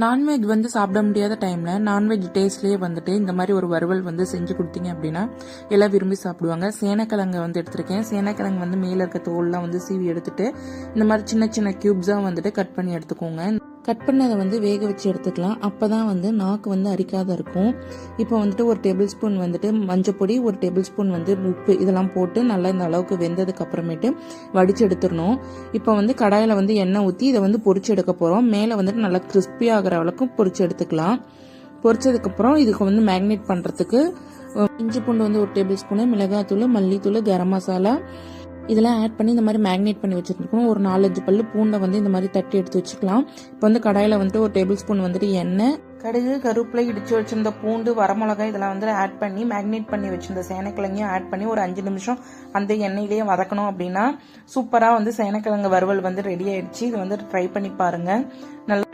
Non veg வந்து சாப்பிட முடியாத டைம்ல நான்வெஜ் டேஸ்ட்லயே வந்துட்டு இந்த மாதிரி ஒரு வறுவல் வந்து செஞ்சு கொடுத்தீங்க அப்படின்னா எல்லாம் விரும்பி சாப்பிடுவாங்க. சேனக்கிழங்கு வந்து எடுத்திருக்கேன். சேனக்கிழங்கு வந்து மேல இருக்க தோல்லாம் வந்து சீவி எடுத்துட்டு இந்த மாதிரி சின்ன சின்ன கியூப்ஸா வந்துட்டு கட் பண்ணி எடுத்துக்கோங்க. கட் பண்ணதை வந்து வேக வச்சு எடுத்துக்கலாம். அப்பதான் வந்து நாக்கு வந்து அரிக்காத இருக்கும். இப்போ வந்துட்டு ஒரு டேபிள் ஸ்பூன் வந்துட்டு மஞ்சப்பொடி, ஒரு டேபிள் ஸ்பூன் வந்து உப்பு இதெல்லாம் போட்டு நல்லா இந்த அளவுக்கு வெந்ததுக்கு அப்புறமேட்டு வடிச்சு எடுத்துடணும். இப்போ வந்து கடாயில வந்து எண்ணெய் ஊற்றி இதை வந்து பொரிச்சு எடுக்க போறோம். மேலே வந்துட்டு நல்லா கிறிஸ்பி ஆகிற அளவுக்கு பொரிச்சு எடுத்துக்கலாம். பொரிச்சதுக்கு அப்புறம் இதுக்கு வந்து மேக்னேட் பண்றதுக்கு இஞ்சி பூண்டு வந்து ஒரு டேபிள் ஸ்பூனு, மிளகாத்தூள், மல்லித்தூள், கரம் மசாலா இதெல்லாம் ஆட் பண்ணி இந்த மாதிரி மேக்னேட் பண்ணி வச்சுருக்கணும். ஒரு 4-5 பல்லு பூண்டை வந்து இந்த மாதிரி தட்டி எடுத்து வச்சுக்கலாம். இப்போ வந்து கடாயில் வந்துட்டு ஒரு டேபிள் ஸ்பூன் வந்துட்டு எண்ணெய், கடுகு, கருவேப்பிலை, இடிச்சு வச்சிருந்த பூண்டு, வரமிளகாய் இதெல்லாம் வந்து ஆட் பண்ணி மேக்னேட் பண்ணி வச்சிருந்த சேனக்கிழங்கையும் ஆட் பண்ணி ஒரு 5 நிமிஷம் அந்த எண்ணெயிலேயே வதக்கணும். அப்படின்னா சூப்பராக வந்து சேனக்கிழங்கு வறுவல் வந்து ரெடி ஆயிடுச்சு. இது வந்து ட்ரை பண்ணி பாருங்க. நல்லா